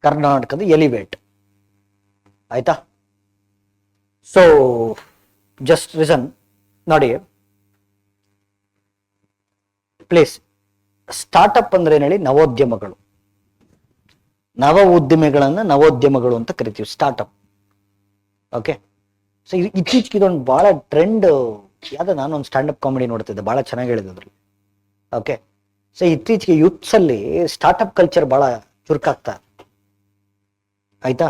ಕರ್ನಾಟಕದ ಎಲಿವೇಟ್. ಆಯ್ತಾ? So just risen ನೋಡಿ ಪ್ಲೀಸ್. ಸ್ಟಾರ್ಟ್ಅಪ್ ಅಂದ್ರೆ ಏನ್ ಹೇಳಿ? ನವೋದ್ಯಮಗಳು. ನವ ಉದ್ಯಮಿಗಳನ್ನ ನವೋದ್ಯಮಗಳು ಅಂತ ಕರಿತೀವಿ, ಸ್ಟಾರ್ಟ್ಅಪ್. ಓಕೆ. ಸೊ ಇತ್ತೀಚೆಗೆ ಇದೊಂದು ಬಹಳ ಟ್ರೆಂಡ್. ಯಾವ್ದು, ನಾನೊಂದು ಸ್ಟ್ಯಾಂಡಪ್ ಕಾಮಿಡಿ ನೋಡ್ತಿದ್ದೆ, ಬಹಳ ಚೆನ್ನಾಗಿ ಹೇಳಿದ್ರು. ಓಕೆ. ಸೊ ಇತ್ತೀಚೆಗೆ ಯೂತ್ಸ್ ಅಲ್ಲಿ ಸ್ಟಾರ್ಟ್ಅಪ್ ಕಲ್ಚರ್ ಬಹಳ ಚುರುಕಾಗ್ತಾ. ಆಯ್ತಾ?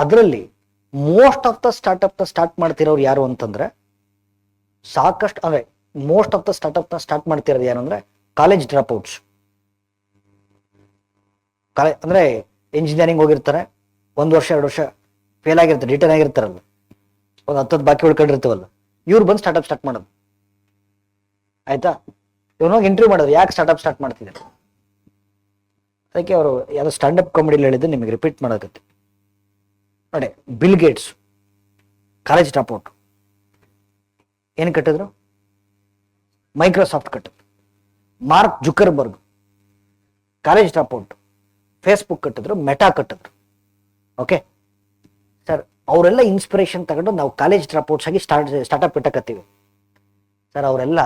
ಅದರಲ್ಲಿ most of the startup start ಮಾಡ್ತಿರೋರು ಯಾರು ಅಂತಂದ್ರೆ, ಸಾಕಷ್ಟು ಅಂದ್ರೆ most of the startup start ಮಾಡ್ತಿರೋದು ಯಾರು ಅಂದ್ರೆ ಕಾಲೇಜ್ ಡ್ರಾಪ್ ಔಟ್ಸ್. ಅಂದ್ರೆ ಇಂಜಿನಿಯರಿಂಗ್ ಹೋಗಿರ್ತಾರೆ, 1 ವರ್ಷ 2 ವರ್ಷ ಫೇಲ್ ಆಗಿರ್ತಾರೆ, ರಿಟರ್ನ್ ಆಗಿರ್ತಾರಲ್ಲ, ಒಂದು 10 ಬಾಕಿ ಉಳ್ಕೊಂಡಿರ್ತೀವಲ್ಲ, ಇವ್ರು ಬಂದು ಸ್ಟಾರ್ಟ್ಅಪ್ ಸ್ಟಾರ್ಟ್ ಮಾಡೋದು. ಆಯ್ತಾ? ಇವ್ರು ಇಂಟರ್ವ್ಯೂ ಮಾಡೋದು, ಯಾಕೆ ಸ್ಟಾರ್ಟ್ಅಪ್ ಸ್ಟಾರ್ಟ್ ಮಾಡ್ತಿದ್ದಾರೆ. ಅದಕ್ಕೆ ಅವರು ಯಾವ್ದೋ ಸ್ಟ್ಯಾಂಡಪ್ ಕಾಮಿಡಿಲಿ ಹೇಳಿದ್ದು ನಿಮಗೆ ರಿಪೀಟ್ ಮಾಡೋಕತ್ತೆ ನೋಡಿ. Bill Gates college drop out. ಏನು ಕಟ್ಟಿದ್ರು? ಮೈಕ್ರೋಸಾಫ್ಟ್ ಕಟ್ಟಿದ್ರು. Mark Zuckerberg college drop out. Facebook ಕಟ್ಟಿದ್ರು, ಮೆಟಾ ಕಟ್ಟಿದ್ರು. ಓಕೆ ಸರ್, ಅವರೆಲ್ಲ ಇನ್ಸ್ಪಿರೇಷನ್ ತಗೊಂಡು ನಾವು ಕಾಲೇಜ್ ಡ್ರಾಪ್ ಔಟ್ಸ್ ಆಗಿ ಸ್ಟಾರ್ಟ್ಅಪ್ ಇಟ್ಟಕತ್ತೀವಿ ಸರ್. ಅವರೆಲ್ಲ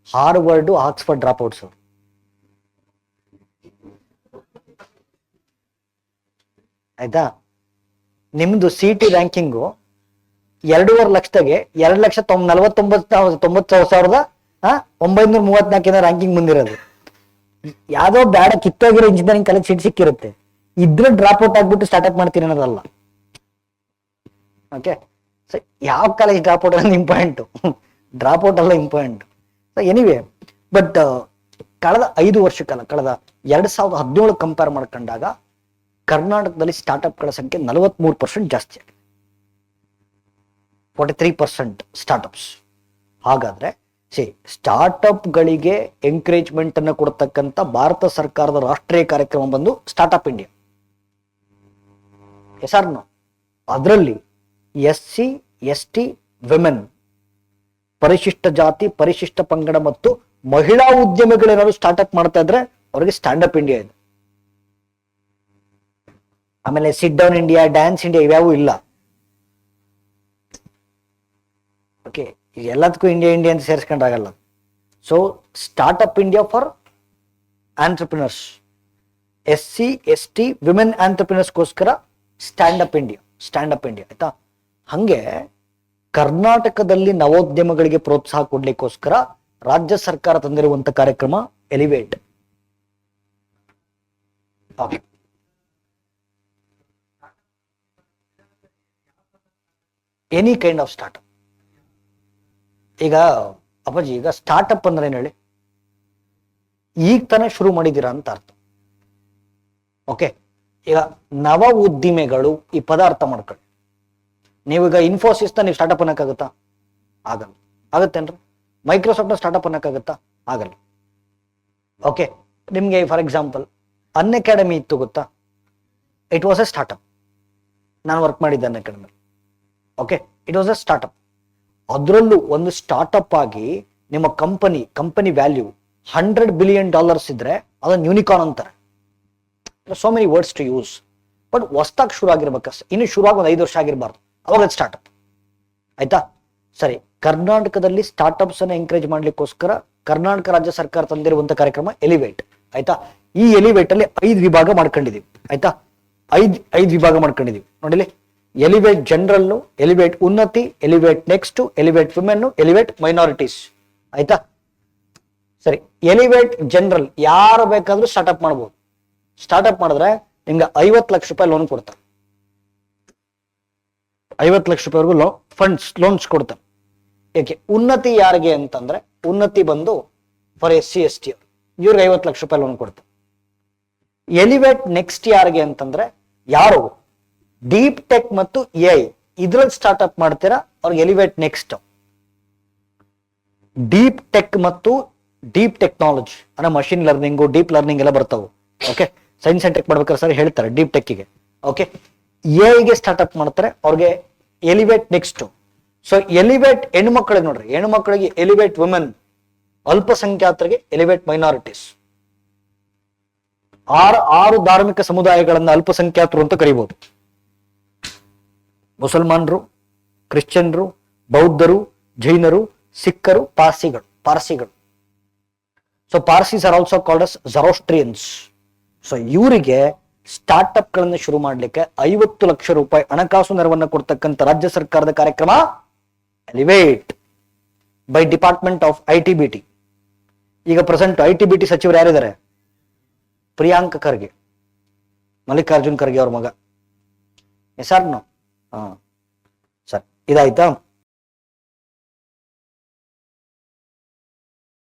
ಹಾರ್ವರ್ಡ್ ಆಕ್ಸ್ಫರ್ಡ್ ಡ್ರಾಪ್ ಔಟ್ಸ್ ಅವರು. ಆಯ್ತಾ? ನಿಮ್ದು CT ರ್ಯಾಂಕಿಂಗು 2.5 ಲಕ್ಷದಾಗೆ 2,49,934 ರ್ಯಾಂಕಿಂಗ್ ಮುಂದಿರೋದು. ಯಾವ್ದೋ ಬೇಡ ಕಿತ್ತೋಗಿರೋ ಇಂಜಿನಿಯರಿಂಗ್ ಕಾಲೇಜ್ ಸೀಟ್ ಸಿಕ್ಕಿರುತ್ತೆ, ಇದ್ರ ಡ್ರಾಪ್ ಔಟ್ ಆಗ್ಬಿಟ್ಟು ಸ್ಟಾರ್ಟ್ಅಪ್ ಮಾಡ್ತೀನಿ ಅನ್ನೋದಲ್ಲ. ಓಕೆ. ಸೊ ಯಾವ ಕಾಲೇಜ್ ಡ್ರಾಪ್ ಔಟ್ ಅನ್ನೋದು ಇಂಪಾರ್ಟೆಂಟ್, ಡ್ರಾಪ್ ಔಟ್ ಅಲ್ಲ ಇಂಪಾರ್ಟೆಂಟ್. ಎನಿವೆ, ಬಟ್ ಕಳೆದ 5 ವರ್ಷ ಕಾಲ, ಕಳೆದ 2017 ಕಂಪೇರ್ ಮಾಡ್ಕೊಂಡಾಗ ಕರ್ನಾಟಕದಲ್ಲಿ ಸ್ಟಾರ್ಟ್ಅಪ್ಗಳ ಸಂಖ್ಯೆ 43% ಜಾಸ್ತಿ ಆಗಿದೆ. 43% ಸ್ಟಾರ್ಟ್ಅಪ್ಸ್. ಹಾಗಾದ್ರೆ ಸ್ಟಾರ್ಟ್ಅಪ್ಗಳಿಗೆ ಎಂಕರೇಜ್ಮೆಂಟ್ ಅನ್ನು ಕೊಡ್ತಕ್ಕಂಥ ಭಾರತ ಸರ್ಕಾರದ ರಾಷ್ಟ್ರೀಯ ಕಾರ್ಯಕ್ರಮ ಬಂದು ಸ್ಟಾರ್ಟ್ಅಪ್ ಇಂಡಿಯಾ. ಎಸ್ಆರ್ನೋ? ಅದರಲ್ಲಿ SC ST ವಿಮೆನ್, ಪರಿಶಿಷ್ಟ ಜಾತಿ, ಪರಿಶಿಷ್ಟ ಪಂಗಡ ಮತ್ತು ಮಹಿಳಾ ಉದ್ಯಮಿಗಳೇನಾದ್ರು ಸ್ಟಾರ್ಟ್ಅಪ್ ಮಾಡ್ತಾ ಇದ್ರೆ ಅವ್ರಿಗೆ ಸ್ಟ್ಯಾಂಡಪ್ ಇಂಡಿಯಾ ಇದೆ. ಆಮೇಲೆ sit down India, dance India ಇವ್ಯಾವೂ ಇಲ್ಲ. ಓಕೆ. ಎಲ್ಲದಕ್ಕೂ ಇಂಡಿಯಾ ಇಂಡಿಯಾ ಅಂತ ಸೇರಿಸ್ಕೊಂಡಾಗಲ್ಲ. So startup India for entrepreneurs, SC ST women ಆಂಟ್ರಪ್ರಿನರ್ಸ್ಗೋಸ್ಕರ ಸ್ಟ್ಯಾಂಡಪ್ ಇಂಡಿಯಾ. ಆಯ್ತಾ? ಹಂಗೆ ಕರ್ನಾಟಕದಲ್ಲಿ ನವೋದ್ಯಮಗಳಿಗೆ ಪ್ರೋತ್ಸಾಹ ಕೊಡ್ಲಿಕ್ಕೋಸ್ಕರ ರಾಜ್ಯ ಸರ್ಕಾರ ತಂದಿರುವಂತ ಕಾರ್ಯಕ್ರಮ elevate. Any kind of startup. ಈಗ ಅಪ್ಪಾಜಿ, ಈಗ ಸ್ಟಾರ್ಟ್ಅಪ್ ಅಂದ್ರೆ ಏನ್ ಹೇಳಿ? ಈಗ ತಾನೇ ಶುರು ಮಾಡಿದೀರಾ ಅಂತ ಅರ್ಥ. ಓಕೆ. ಈಗ ನವ ಉದ್ದಿಮೆಗಳು ಈ ಪದ ಅರ್ಥ ಮಾಡ್ಕೊಳ್ಳಿ. ನೀವೀಗ ಇನ್ಫೋಸಿಸ್ ನೀವು ಸ್ಟಾರ್ಟ್ಅಪ್ ಅನ್ನಕ್ಕಾಗುತ್ತಾ? ಆಗಲ್ಲ. ಆಗುತ್ತೇನ್ರಿ? ಮೈಕ್ರೋಸಾಫ್ಟ್ ಸ್ಟಾರ್ಟ್ಅಪ್ ಅನ್ನಕ್ಕಾಗುತ್ತಾ? ಆಗಲ್ಲ. ಓಕೆ. ನಿಮ್ಗೆ ಫಾರ್ ಎಕ್ಸಾಂಪಲ್ ಅನ್ಅಕಾಡೆಮಿ ಇತ್ತು, ಗೊತ್ತಾ? It was a startup. ನಾನು ವರ್ಕ್ ಮಾಡಿದ್ದೆ Unacademy. Okay. It was a startup. ಅದರಲ್ಲೂ ಒಂದು ಸ್ಟಾರ್ಟ್ಅಪ್ ಆಗಿ ನಿಮ್ಮ ಕಂಪನಿ ವ್ಯಾಲ್ಯೂ $100 ಬಿಲಿಯನ್ ಇದ್ರೆ ಅದನ್ನು ಯೂನಿಕಾರ್ನ್ ಅಂತಾರೆ. So many words to use. But ಹೊಸ್ದಾಗಿ ಶುರು ಆಗಿರ್ಬೇಕು, ಇನ್ನು ಶುರುವಾಗಿ ಒಂದು 5 ವರ್ಷ ಆಗಿರಬಾರ್ದು, ಅವಾಗ ಅದು ಸ್ಟಾರ್ಟ್ಅಪ್. ಆಯ್ತಾ? ಸರಿ. ಕರ್ನಾಟಕದಲ್ಲಿ ಸ್ಟಾರ್ಟ್ಅಪ್ಸ್ ಅನ್ನ ಎಂಕರೇಜ್ ಮಾಡ್ಲಿಕ್ಕೋಸ್ಕರ ಕರ್ನಾಟಕ ರಾಜ್ಯ ಸರ್ಕಾರ ತಂದಿರುವಂತ ಕಾರ್ಯಕ್ರಮ ಎಲಿವೇಟ್. ಆಯ್ತಾ? ಈ ಎಲಿವೇಟ್ ಅಲ್ಲಿ 5 ವಿಭಾಗ ಮಾಡ್ಕೊಂಡಿದೀವಿ. ಆಯ್ತಾ? 5 ವಿಭಾಗ ಮಾಡ್ಕೊಂಡಿದೀವಿ ನೋಡಿಲಿ. ಎಲಿವೇಟ್ ಜನರಲ್, ಎಲಿವೇಟ್ ಉನ್ನತಿ, elevate next, elevate women, elevate minorities. ಆಯ್ತಾ? ಸರಿ. ಎಲಿವೇಟ್ ಜನರಲ್ ಯಾರು ಬೇಕಾದ್ರೂ ಸ್ಟಾರ್ಟ್ಅಪ್ ಮಾಡ್ಬೋದು. ಸ್ಟಾರ್ಟ್ಅಪ್ ಮಾಡಿದ್ರೆ ನಿಮ್ಗೆ 50 ಲಕ್ಷ ರೂಪಾಯಿ ಲೋನ್ ಕೊಡ್ತಾರೆ. 50 ಲಕ್ಷ ರೂಪಾಯಿವರೆಗೂ ಲೋನ್ಸ್ ಕೊಡ್ತಾರೆ. ಏಕೆ? ಉನ್ನತಿ ಯಾರಿಗೆ ಅಂತಂದ್ರೆ, ಉನ್ನತಿ ಬಂದು ಫಾರ್ SC ST ಇವ್ರಿಗೆ 50 ಲಕ್ಷ ರೂಪಾಯಿ ಲೋನ್ ಕೊಡ್ತಾರೆ. ಎಲಿವೇಟ್ ನೆಕ್ಸ್ಟ್ ಯಾರಿಗೆ ಅಂತಂದ್ರೆ, ಯಾರು ಡೀಪ್ ಟೆಕ್ ಮತ್ತು AI ಇದ್ರಲ್ಲಿ ಸ್ಟಾರ್ಟ್ಅಪ್ ಮಾಡ್ತೀರಾ ಅವ್ರಿಗೆ ಎಲಿವೇಟ್ ನೆಕ್ಸ್ಟ್. ಡೀಪ್ ಟೆಕ್ ಮತ್ತು ಡೀಪ್ ಟೆಕ್ನಾಲಜಿ ಅಂದ್ರೆ ಮಷಿನ್ ಲರ್ನಿಂಗು, ಡೀಪ್ ಲರ್ನಿಂಗ್ ಎಲ್ಲ ಬರ್ತಾವೆ. ಓಕೆ. ಸೈನ್ಸ್ ಅಂಡ್ ಟೆಕ್ ಮಾಡ್ಬೇಕಾದ್ರೆ ಸರ್ ಹೇಳ್ತಾರೆ ಡೀಪ್ ಟೆಕ್ಗೆ. ಓಕೆ. AI ಸ್ಟಾರ್ಟ್ಅಪ್ ಮಾಡ್ತಾರೆ, ಅವ್ರಿಗೆ ಎಲಿವೇಟ್ ನೆಕ್ಸ್ಟ್. ಸೊ ಎಲಿವೇಟ್ ಹೆಣ್ಮಕ್ಳಿಗೆ ನೋಡ್ರಿ, ಹೆಣ್ಮಕ್ಳಿಗೆ ಎಲಿವೇಟ್ ವುಮೆನ್, ಅಲ್ಪಸಂಖ್ಯಾತರಿಗೆ ಎಲಿವೇಟ್ ಮೈನಾರಿಟೀಸ್. ಆರು ಧಾರ್ಮಿಕ ಸಮುದಾಯಗಳನ್ನ ಅಲ್ಪಸಂಖ್ಯಾತರು ಅಂತ ಕರೀಬಹುದು. ಮುಸಲ್ಮಾನರು, ಕ್ರಿಶ್ಚಿಯನ್ರು, ಬೌದ್ಧರು, ಜೈನರು, ಸಿಖ್ಖರು, ಪಾರ್ಸಿಗಳು. So Parsis are also called us ಝರೋಸ್ಟ್ರಿಯನ್ಸ್. So ಇವರಿಗೆ ಸ್ಟಾರ್ಟ್ಅಪ್ ಗಳನ್ನು ಶುರು ಮಾಡಲಿಕ್ಕೆ 50 ಲಕ್ಷ ರೂಪಾಯಿ ಹಣಕಾಸು ನೆರವನ್ನು ಕೊಡ್ತಕ್ಕಂಥ ರಾಜ್ಯ ಸರ್ಕಾರದ ಕಾರ್ಯಕ್ರಮ elevate by department of ITBT. ಈಗ ಪ್ರೆಸೆಂಟ್ ITBT ಸಚಿವರು ಯಾರಿದ್ದಾರೆ? ಪ್ರಿಯಾಂಕ್ ಖರ್ಗೆ, ಮಲ್ಲಿಕಾರ್ಜುನ್ ಖರ್ಗೆ ಅವ್ರ ಮಗ. Sir no sir ಇದಾಯ್ತಾ?